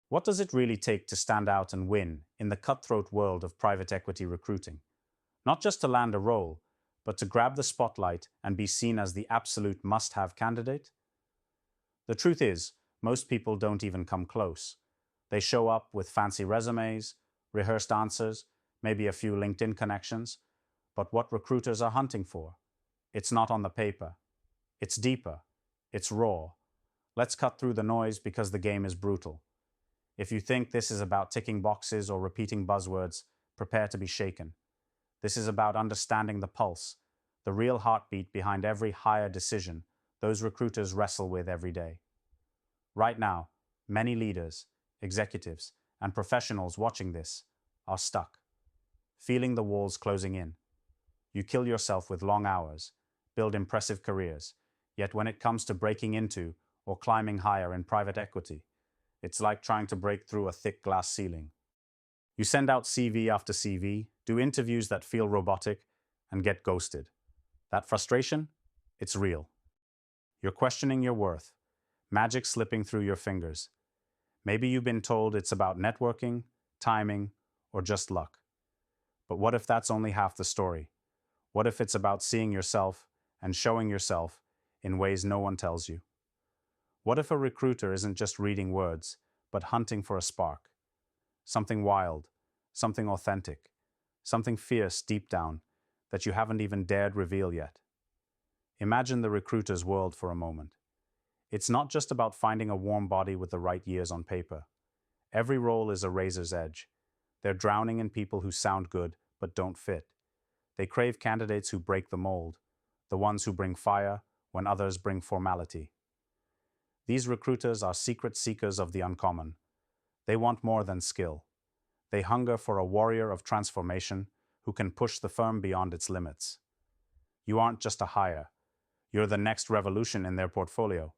What does it really take to stand out and win in the cutthroat world of private equity recruiting? Not just to land a role, but to grab the spotlight and be seen as the absolute must have candidate? The truth is, most people don't even come close. They show up with fancy resumes, rehearsed answers, maybe a few LinkedIn connections, but what recruiters are hunting for? It's not on the paper. It's deeper. It's raw. Let's cut through the noise because the game is brutal. If you think this is about ticking boxes or repeating buzzwords, prepare to be shaken. This is about understanding the pulse, the real heartbeat behind every hire decision those recruiters wrestle with every day. Right now, many leaders, executives, and professionals watching this are stuck, feeling the walls closing in. You kill yourself with long hours, build impressive careers, yet when it comes to breaking into or climbing higher in private equity, it's like trying to break through a thick glass ceiling. You send out CV after CV, do interviews that feel robotic, and get ghosted. That frustration? It's real. You're questioning your worth, magic slipping through your fingers. Maybe you've been told it's about networking, timing, or just luck. But what if that's only half the story? What if it's about seeing yourself and showing yourself in ways no one tells you? What if a recruiter isn't just reading words, but hunting for a spark? Something wild, something authentic, something fierce deep down that you haven't even dared reveal yet. Imagine the recruiter's world for a moment. It's not just about finding a warm body with the right years on paper. Every role is a razor's edge. They're drowning in people who sound good but don't fit. They crave candidates who break the mold, the ones who bring fire when others bring formality. These recruiters are secret seekers of the uncommon. They want more than skill. They hunger for a warrior of transformation who can push the firm beyond its limits. You aren't just a hire. You're the next revolution in their portfolio.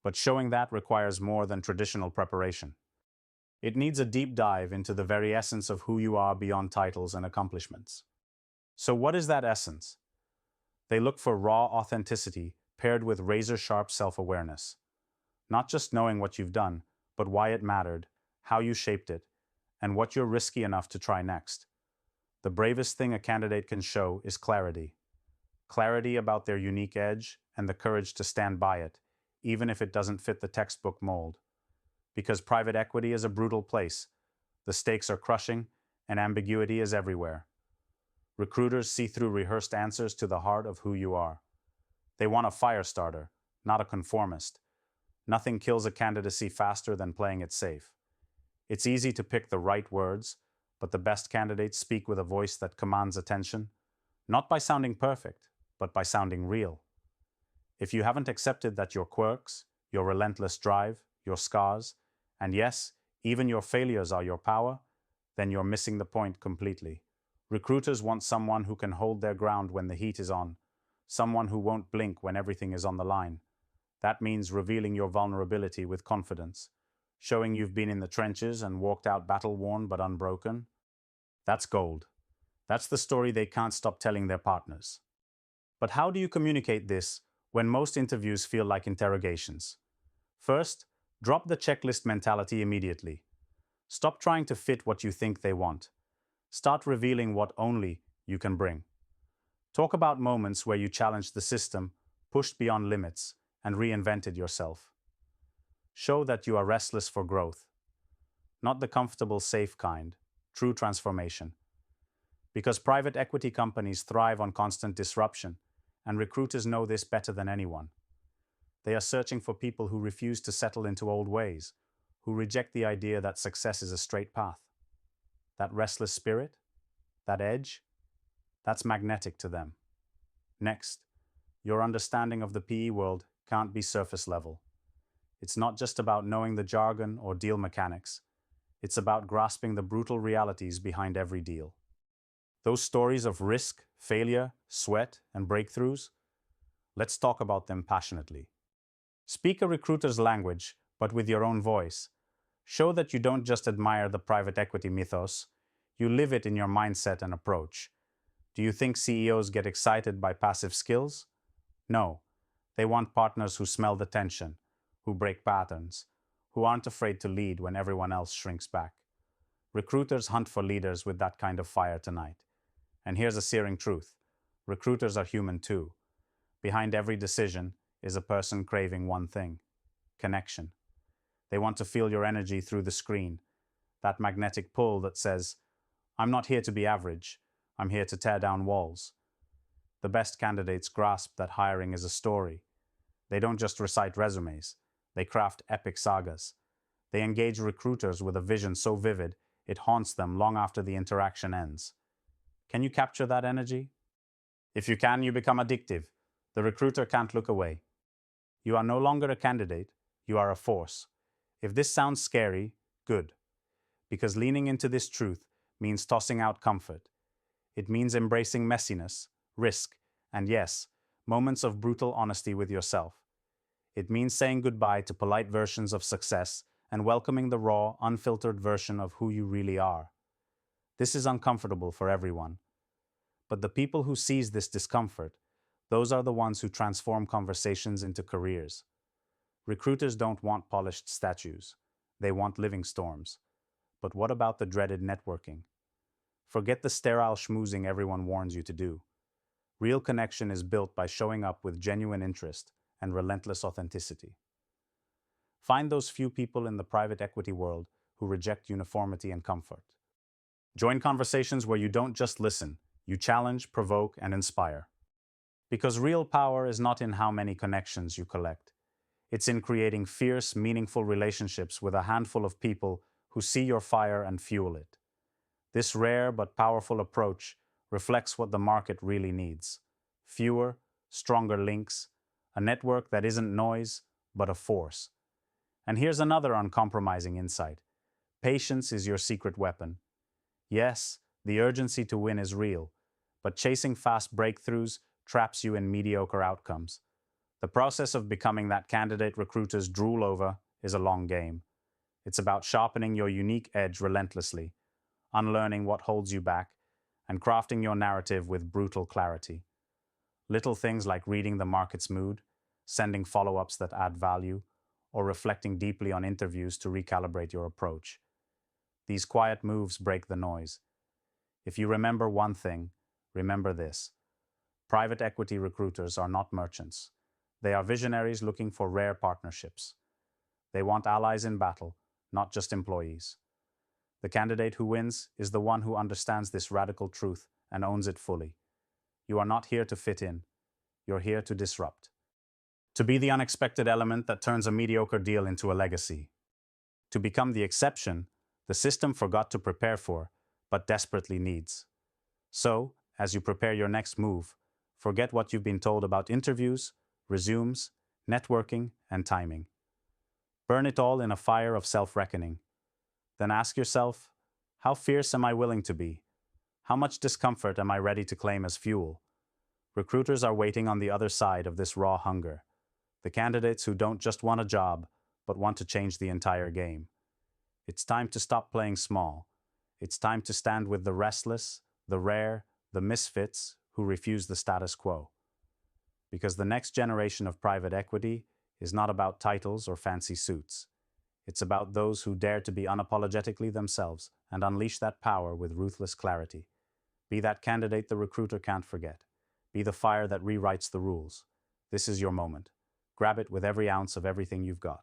But showing that requires more than traditional preparation. It needs a deep dive into the very essence of who you are beyond titles and accomplishments. So what is that essence? They look for raw authenticity paired with razor-sharp self-awareness. Not just knowing what you've done, but why it mattered, how you shaped it, and what you're risky enough to try next. The bravest thing a candidate can show is clarity. Clarity about their unique edge and the courage to stand by it, even if it doesn't fit the textbook mold. Because private equity is a brutal place. The stakes are crushing, and ambiguity is everywhere. Recruiters see through rehearsed answers to the heart of who you are. They want a fire starter, not a conformist. Nothing kills a candidacy faster than playing it safe. It's easy to pick the right words, but the best candidates speak with a voice that commands attention, not by sounding perfect, but by sounding real. If you haven't accepted that your quirks, your relentless drive, your scars, and yes, even your failures are your power, then you're missing the point completely. Recruiters want someone who can hold their ground when the heat is on, someone who won't blink when everything is on the line. That means revealing your vulnerability with confidence, showing you've been in the trenches and walked out battle-worn but unbroken. That's gold. That's the story they can't stop telling their partners. But how do you communicate this when most interviews feel like interrogations? First, drop the checklist mentality immediately. Stop trying to fit what you think they want. Start revealing what only you can bring. Talk about moments where you challenged the system, pushed beyond limits, and reinvented yourself. Show that you are restless for growth. Not the comfortable, safe kind, true transformation. Because private equity companies thrive on constant disruption, and recruiters know this better than anyone. They are searching for people who refuse to settle into old ways, who reject the idea that success is a straight path. That restless spirit, that edge, that's magnetic to them. Next, your understanding of the PE world can't be surface level. It's not just about knowing the jargon or deal mechanics. It's about grasping the brutal realities behind every deal. Those stories of risk, failure, sweat, and breakthroughs, let's talk about them passionately. Speak a recruiter's language, but with your own voice. Show that you don't just admire the private equity mythos, you live it in your mindset and approach. Do you think CEOs get excited by passive skills? No. They want partners who smell the tension, who break patterns, who aren't afraid to lead when everyone else shrinks back. Recruiters hunt for leaders with that kind of fire tonight. And here's a searing truth. Recruiters are human too. Behind every decision is a person craving one thing: connection. They want to feel your energy through the screen, that magnetic pull that says, I'm not here to be average, I'm here to tear down walls. The best candidates grasp that hiring is a story. They don't just recite resumes, they craft epic sagas. They engage recruiters with a vision so vivid it haunts them long after the interaction ends. Can you capture that energy? If you can, you become addictive. The recruiter can't look away. You are no longer a candidate, you are a force. If this sounds scary, good. Because leaning into this truth means tossing out comfort. It means embracing messiness, risk, and yes, moments of brutal honesty with yourself. It means saying goodbye to polite versions of success and welcoming the raw, unfiltered version of who you really are. This is uncomfortable for everyone. But the people who seize this discomfort, those are the ones who transform conversations into careers. Recruiters don't want polished statues. They want living storms. But what about the dreaded networking? Forget the sterile schmoozing everyone warns you to do. Real connection is built by showing up with genuine interest and relentless authenticity. Find those few people in the private equity world who reject uniformity and comfort. Join conversations where you don't just listen, you challenge, provoke, and inspire. Because real power is not in how many connections you collect. It's in creating fierce, meaningful relationships with a handful of people who see your fire and fuel it. This rare but powerful approach reflects what the market really needs: fewer, stronger links, a network that isn't noise, but a force. And here's another uncompromising insight. Patience is your secret weapon. Yes, the urgency to win is real, but chasing fast breakthroughs traps you in mediocre outcomes. The process of becoming that candidate recruiters drool over is a long game. It's about sharpening your unique edge relentlessly, unlearning what holds you back, and crafting your narrative with brutal clarity. Little things like reading the market's mood, sending follow-ups that add value, or reflecting deeply on interviews to recalibrate your approach. These quiet moves break the noise. If you remember one thing, remember this. Private equity recruiters are not merchants. They are visionaries looking for rare partnerships. They want allies in battle, not just employees. The candidate who wins is the one who understands this radical truth and owns it fully. You are not here to fit in. You're here to disrupt. To be the unexpected element that turns a mediocre deal into a legacy. To become the exception the system forgot to prepare for, but desperately needs. So, as you prepare your next move, forget what you've been told about interviews, resumes, networking, and timing. Burn it all in a fire of self-reckoning. Then ask yourself, how fierce am I willing to be? How much discomfort am I ready to claim as fuel? Recruiters are waiting on the other side of this raw hunger. The candidates who don't just want a job, but want to change the entire game. It's time to stop playing small. It's time to stand with the restless, the rare, the misfits who refuse the status quo. Because the next generation of private equity is not about titles or fancy suits. It's about those who dare to be unapologetically themselves and unleash that power with ruthless clarity. Be that candidate the recruiter can't forget. Be the fire that rewrites the rules. This is your moment. Grab it with every ounce of everything you've got.